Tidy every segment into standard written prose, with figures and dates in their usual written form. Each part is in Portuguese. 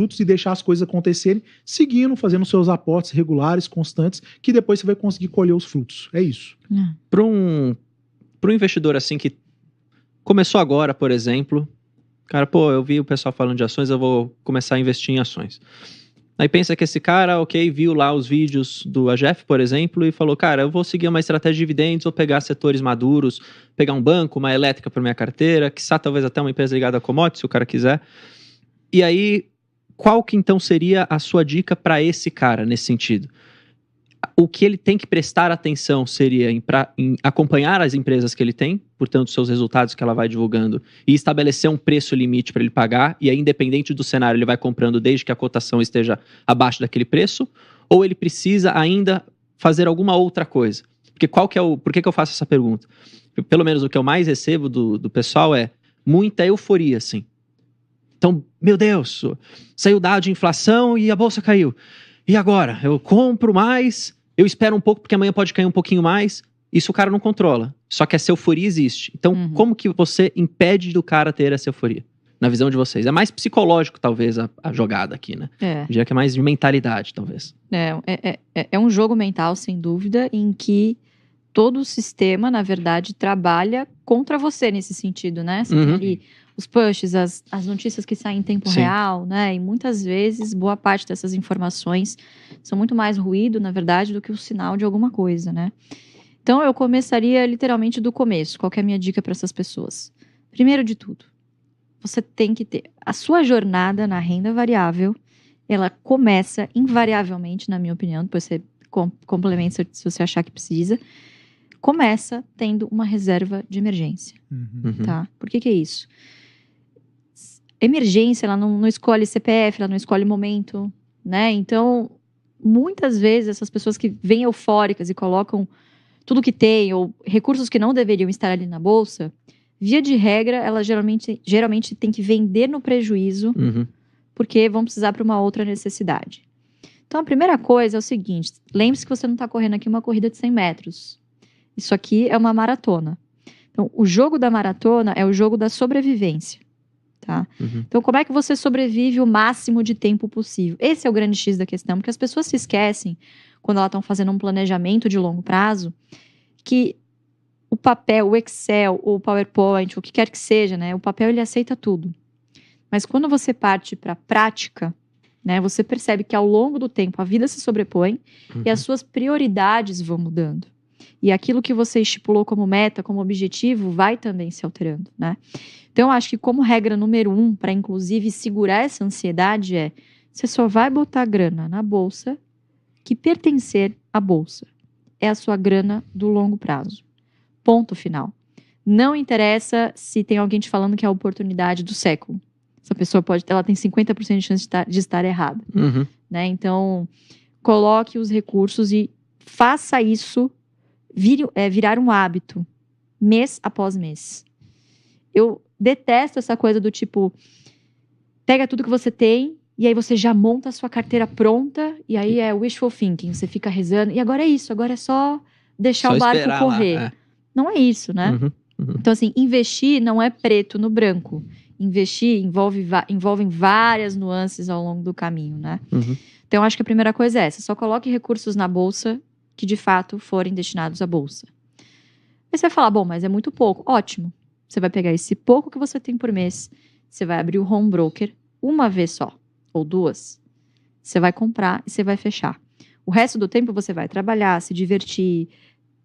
frutos e deixar as coisas acontecerem, seguindo, fazendo seus aportes regulares, constantes, que depois você vai conseguir colher os frutos. É isso. Para um investidor assim que começou agora, por exemplo, cara, eu vi o pessoal falando de ações, eu vou começar a investir em ações. Aí pensa que esse cara, viu lá os vídeos do AGF, por exemplo, e falou, cara, eu vou seguir uma estratégia de dividendos, ou pegar setores maduros, pegar um banco, uma elétrica para minha carteira, quiçá talvez até uma empresa ligada a commodities, se o cara quiser. E aí, qual que então seria a sua dica para esse cara nesse sentido? O que ele tem que prestar atenção seria em acompanhar as empresas que ele tem, portanto, seus resultados que ela vai divulgando, e estabelecer um preço limite para ele pagar, e aí, independente do cenário, ele vai comprando desde que a cotação esteja abaixo daquele preço, ou ele precisa ainda fazer alguma outra coisa? Porque por que eu faço essa pergunta? Pelo menos o que eu mais recebo do pessoal é muita euforia, assim. Então, meu Deus, saiu o dado de inflação e a bolsa caiu. E agora? Eu compro mais, eu espero um pouco porque amanhã pode cair um pouquinho mais. Isso o cara não controla. Só que essa euforia existe. Então, como que você impede do cara ter essa euforia? Na visão de vocês. É mais psicológico, talvez, a jogada aqui, né? Eu diria que é mais de mentalidade, talvez. É um jogo mental, sem dúvida, em que todo o sistema, na verdade, trabalha contra você nesse sentido, né? Você tem ali os pushes, as notícias que saem em tempo real, né? E muitas vezes, boa parte dessas informações são muito mais ruído, na verdade, do que o sinal de alguma coisa, né? Então, eu começaria literalmente do começo. Qual que é a minha dica para essas pessoas? Primeiro de tudo, você tem que ter a sua jornada na renda variável. Ela começa invariavelmente, na minha opinião, depois você complementa se você achar que precisa. Começa tendo uma reserva de emergência, tá? Por que é isso? Emergência, ela não escolhe CPF, ela não escolhe momento, né? Então, muitas vezes, essas pessoas que vêm eufóricas e colocam tudo que tem, ou recursos que não deveriam estar ali na bolsa, via de regra, ela geralmente tem que vender no prejuízo, porque vão precisar para uma outra necessidade. Então, a primeira coisa é o seguinte, lembre-se que você não está correndo aqui uma corrida de 100 metros. Isso aqui é uma maratona. Então, o jogo da maratona é o jogo da sobrevivência, tá? Então, como é que você sobrevive o máximo de tempo possível? Esse é o grande X da questão, porque as pessoas se esquecem, quando elas estão fazendo um planejamento de longo prazo, que o papel, o Excel, o PowerPoint, o que quer que seja, né? O papel, ele aceita tudo. Mas quando você parte para a prática, né? Você percebe que ao longo do tempo a vida se sobrepõe e as suas prioridades vão mudando. E aquilo que você estipulou como meta, como objetivo, vai também se alterando, né? Então, eu acho que como regra número 1, para inclusive segurar essa ansiedade você só vai botar grana na bolsa que pertencer à bolsa. É a sua grana do longo prazo. Ponto final. Não interessa se tem alguém te falando que é a oportunidade do século. Essa pessoa ela tem 50% de chance de estar errada, né? Então, coloque os recursos e faça isso virar um hábito, mês após mês. Eu detesto essa coisa do tipo, pega tudo que você tem e aí você já monta a sua carteira pronta e aí é wishful thinking, você fica rezando e agora é isso, agora é só deixar o barco correr. Lá, Não é isso, né? Então, assim, investir não é preto no branco. Investir envolve várias nuances ao longo do caminho, né? Então, acho que a primeira coisa é essa, só coloque recursos na bolsa que de fato forem destinados à bolsa. Aí você vai falar, bom, mas é muito pouco. Ótimo. Você vai pegar esse pouco que você tem por mês, você vai abrir o home broker uma vez só, ou duas. Você vai comprar e você vai fechar. O resto do tempo você vai trabalhar, se divertir,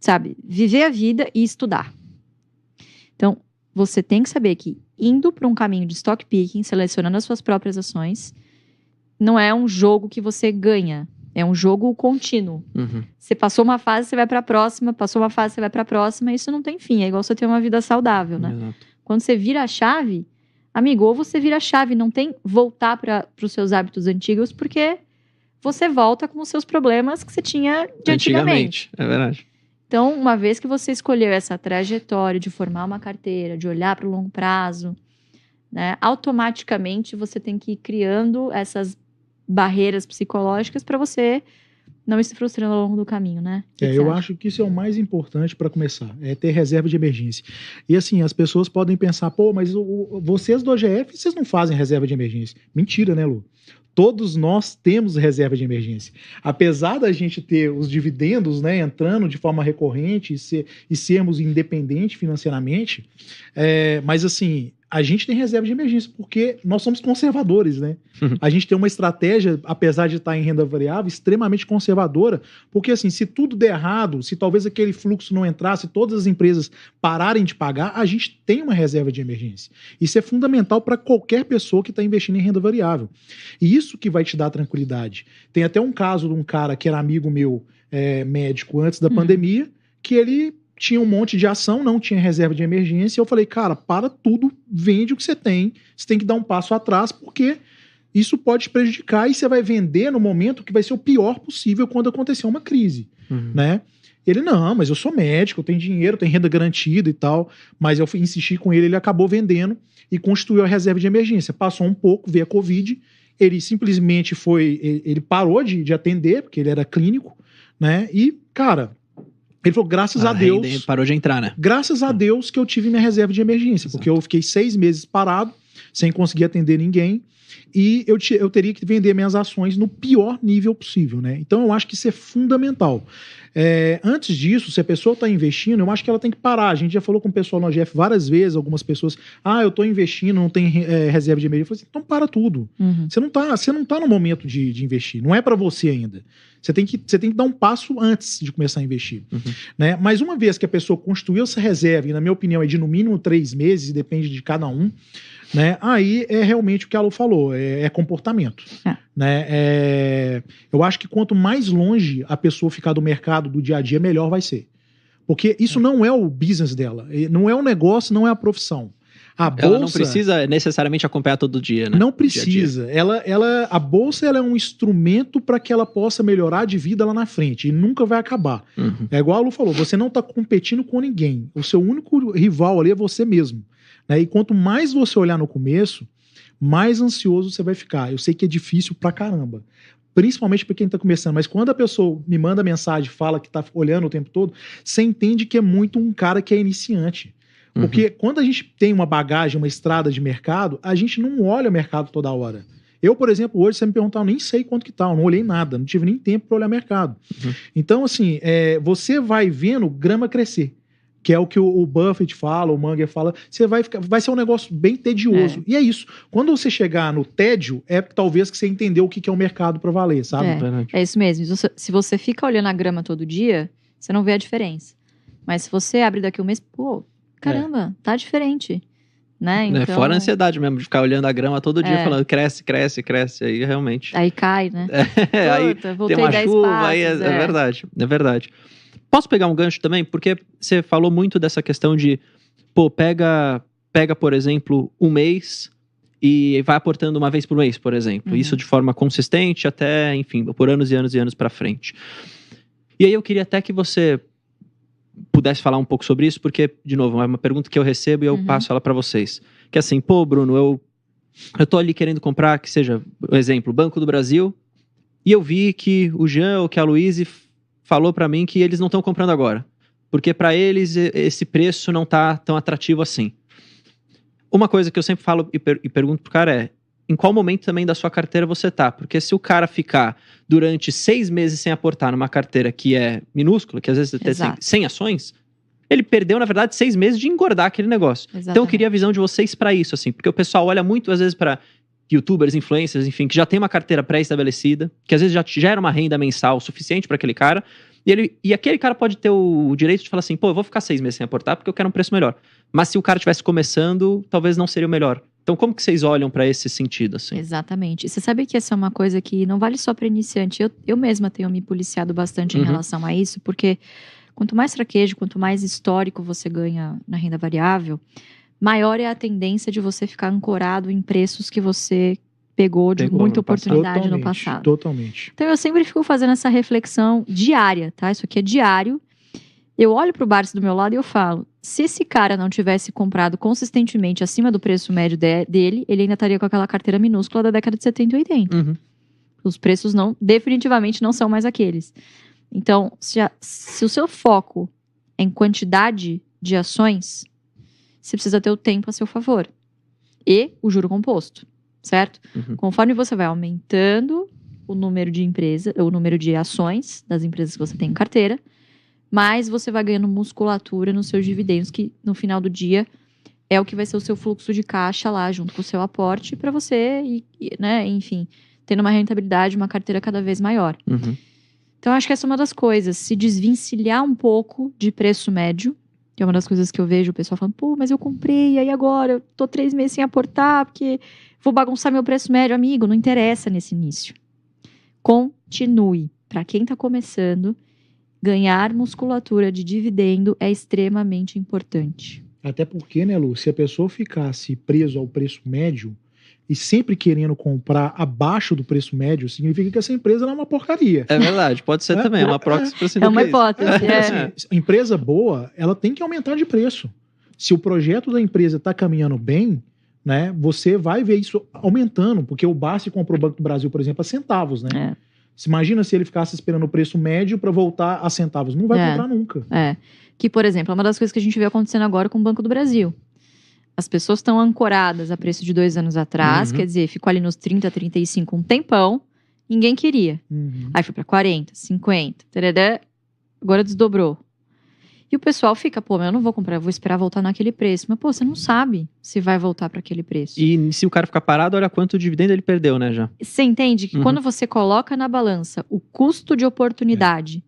sabe? Viver a vida e estudar. Então, você tem que saber que indo para um caminho de stock picking, selecionando as suas próprias ações, não é um jogo que você ganha. É um jogo contínuo. Você passou uma fase, você vai para a próxima. Passou uma fase, você vai para a próxima. Isso não tem fim. É igual você ter uma vida saudável, né? Exato. Quando você vira a chave, amigo, ou você vira a chave. Não tem voltar para os seus hábitos antigos, porque você volta com os seus problemas que você tinha de antigamente. É verdade. Então, uma vez que você escolheu essa trajetória de formar uma carteira, de olhar para o longo prazo, né, automaticamente você tem que ir criando essas barreiras psicológicas para você não ir se frustrando ao longo do caminho, né? Eu acho que isso é o mais importante para começar, é ter reserva de emergência. E assim, as pessoas podem pensar, pô, mas vocês do OGF, vocês não fazem reserva de emergência. Mentira, né, Lu? Todos nós temos reserva de emergência. Apesar da gente ter os dividendos, né, entrando de forma recorrente e sermos independentes financeiramente, mas assim, a gente tem reserva de emergência porque nós somos conservadores, né? A gente tem uma estratégia, apesar de estar em renda variável, extremamente conservadora, porque assim, se tudo der errado, se talvez aquele fluxo não entrar, se todas as empresas pararem de pagar, a gente tem uma reserva de emergência. Isso é fundamental para qualquer pessoa que está investindo em renda variável. E isso que vai te dar tranquilidade. Tem até um caso de um cara que era amigo meu, médico, antes da pandemia, que ele tinha um monte de ação, não tinha reserva de emergência, e eu falei, cara, para tudo, vende o que você tem que dar um passo atrás, porque isso pode te prejudicar, e você vai vender no momento que vai ser o pior possível quando acontecer uma crise, né? Ele, não, mas eu sou médico, eu tenho dinheiro, tenho renda garantida e tal, mas eu insisti com ele acabou vendendo e constituiu a reserva de emergência. Passou um pouco, veio a Covid, ele simplesmente ele parou de atender, porque ele era clínico, né? E, cara, ele falou, graças a Deus... Parou de entrar, né? Graças a Deus que eu tive minha reserva de emergência, porque eu fiquei 6 meses parado, sem conseguir atender ninguém, e eu teria que vender minhas ações no pior nível possível, né? Então eu acho que isso é fundamental. Antes disso, se a pessoa está investindo, eu acho que ela tem que parar. A gente já falou com o pessoal no AGF várias vezes, algumas pessoas, eu estou investindo, não tem reserva de emergência. Eu falei assim, então para tudo. Você não tá no momento de investir, não é para você ainda. Você tem que dar um passo antes de começar a investir. Né? Mas uma vez que a pessoa construiu essa reserva, e na minha opinião é de no mínimo 3 meses, depende de cada um, né? Aí é realmente o que a Lu falou, é comportamento. Né? Eu acho que quanto mais longe a pessoa ficar do mercado do dia a dia, melhor vai ser. Porque isso não é o business dela, não é o negócio, não é a profissão. Ela não precisa necessariamente acompanhar todo dia, né? Não precisa. A bolsa ela é um instrumento para que ela possa melhorar de vida lá na frente e nunca vai acabar. É igual a Lu falou, você não está competindo com ninguém. O seu único rival ali é você mesmo. Né? E quanto mais você olhar no começo, mais ansioso você vai ficar. Eu sei que é difícil pra caramba. Principalmente para quem está começando. Mas quando a pessoa me manda mensagem, fala que está olhando o tempo todo, você entende que é muito um cara que é iniciante. Porque quando a gente tem uma bagagem, uma estrada de mercado, a gente não olha o mercado toda hora. Eu, por exemplo, hoje, se você me perguntar, eu nem sei quanto que tá, eu não olhei nada, não tive nem tempo para olhar mercado. Então, assim, você vai vendo grama crescer, que é o que o Buffett fala, o Munger fala, vai ser um negócio bem tedioso. E é isso. Quando você chegar no tédio, talvez que você entendeu o que é o mercado para valer, sabe? É isso mesmo. Se você fica olhando a grama todo dia, você não vê a diferença. Mas se você abre daqui um mês, caramba, tá diferente. Né? Então... Fora a ansiedade mesmo, de ficar olhando a grama todo dia, falando cresce, cresce, cresce, aí realmente... Aí cai, né? Aí tem uma chuva, aí é verdade, é verdade. Posso pegar um gancho também? Porque você falou muito dessa questão de, pega, por exemplo, um mês e vai aportando uma vez por mês, por exemplo. Isso de forma consistente até, enfim, por anos e anos e anos pra frente. E aí eu queria até que você pudesse falar um pouco sobre isso, porque, de novo, é uma pergunta que eu recebo e eu passo ela pra vocês. Que é assim, Bruno, eu tô ali querendo comprar, que seja, por exemplo, Banco do Brasil, e eu vi que o Jean ou que a Luíse falou pra mim que eles não estão comprando agora, porque pra eles esse preço não tá tão atrativo assim. Uma coisa que eu sempre falo e pergunto pro cara é, em qual momento também da sua carteira você tá? Porque se o cara ficar durante 6 meses sem aportar numa carteira que é minúscula, que às vezes tem 100 ações, ele perdeu, na verdade, 6 meses de engordar aquele negócio. Exatamente. Então eu queria a visão de vocês pra isso, assim, porque o pessoal olha muito, às vezes, pra youtubers, influencers, enfim, que já tem uma carteira pré-estabelecida, que às vezes já era uma renda mensal suficiente para aquele cara, e aquele cara pode ter o direito de falar assim, eu vou ficar 6 meses sem aportar porque eu quero um preço melhor. Mas se o cara estivesse começando, talvez não seria o melhor. Então, como que vocês olham para esse sentido, assim? Exatamente. E você sabe que essa é uma coisa que não vale só para iniciante. Eu mesma tenho me policiado bastante em relação a isso, porque quanto mais traquejo, quanto mais histórico você ganha na renda variável, maior é a tendência de você ficar ancorado em preços que você pegou de muita oportunidade no passado. Totalmente. Então, eu sempre fico fazendo essa reflexão diária, tá? Isso aqui é diário. Eu olho pro Barsi do meu lado e eu falo, se esse cara não tivesse comprado consistentemente acima do preço médio dele, ele ainda estaria com aquela carteira minúscula da década de 70 e 80. Os preços definitivamente não são mais aqueles. Então, se o seu foco é em quantidade de ações, você precisa ter o tempo a seu favor. E o juro composto. certo? Uhum. Conforme você vai aumentando o número de ações das empresas que você tem em carteira, mais você vai ganhando musculatura nos seus dividendos, que no final do dia é o que vai ser o seu fluxo de caixa lá, junto com o seu aporte, para você, né, enfim, tendo uma rentabilidade, uma carteira cada vez maior. Uhum. Então, eu acho que essa é uma das coisas, se desvencilhar um pouco de preço médio, que é uma das coisas que eu vejo o pessoal falando, pô, mas eu comprei, e aí agora eu tô 3 meses sem aportar, porque vou bagunçar meu preço médio. Amigo, não interessa nesse início. Continue. Para quem tá começando, ganhar musculatura de dividendo é extremamente importante. Até porque, né, Lu, se a pessoa ficasse preso ao preço médio e sempre querendo comprar abaixo do preço médio, significa que essa empresa é uma porcaria. É verdade, pode ser também, é uma proxy para É uma hipótese. Assim, empresa boa, ela tem que aumentar de preço. Se o projeto da empresa está caminhando bem, né, você vai ver isso aumentando, porque o Barsi comprou o Banco do Brasil, por exemplo, a centavos, né? Se imagina se ele ficasse esperando o preço médio para voltar a centavos. Não vai comprar nunca. Que, por exemplo, é uma das coisas que a gente vê acontecendo agora com o Banco do Brasil. As pessoas estão ancoradas a preço de 2 anos atrás, quer dizer, ficou ali nos 30, 35 um tempão, ninguém queria. Aí foi para 40, 50, tarará, agora desdobrou. E o pessoal fica, pô, mas eu não vou comprar, eu vou esperar voltar naquele preço. Mas, pô, você não sabe se vai voltar para aquele preço. E se o cara ficar parado, olha quanto dividendo ele perdeu, né, já. Você entende que quando você coloca na balança o custo de oportunidade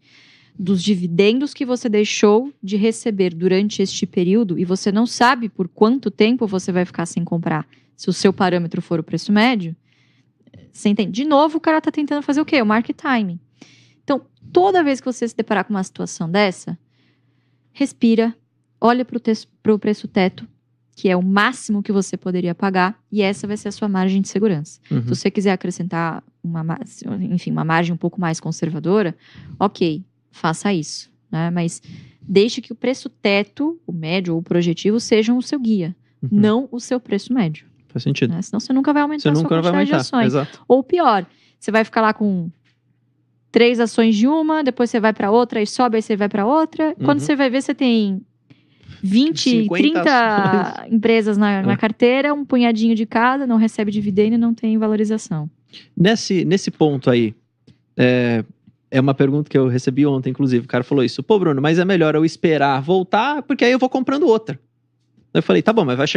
dos dividendos que você deixou de receber durante este período e você não sabe por quanto tempo você vai ficar sem comprar, se o seu parâmetro for o preço médio, você entende? De novo, o cara tá tentando fazer o quê? O market timing. Então, toda vez que você se deparar com uma situação dessa, respira, olha pro preço teto, que é o máximo que você poderia pagar, e essa vai ser a sua margem de segurança. Se você quiser acrescentar uma margem um pouco mais conservadora, ok, faça isso, né? Mas deixe que o preço teto, o médio ou o projetivo, sejam o seu guia, não o seu preço médio. Faz sentido. Né? Senão você nunca vai aumentar a sua quantidade de ações. Exato. Ou pior, você vai ficar lá com 3 ações de uma, depois você vai para outra, aí sobe, aí você vai para outra. Quando você vai ver, você tem 20, 30 empresas na carteira, um punhadinho de cada, não recebe dividendo e não tem valorização. Nesse ponto aí, é uma pergunta que eu recebi ontem, inclusive. O cara falou isso. Pô, Bruno, mas é melhor eu esperar voltar, porque aí eu vou comprando outra. Eu falei, tá bom, mas vai chegar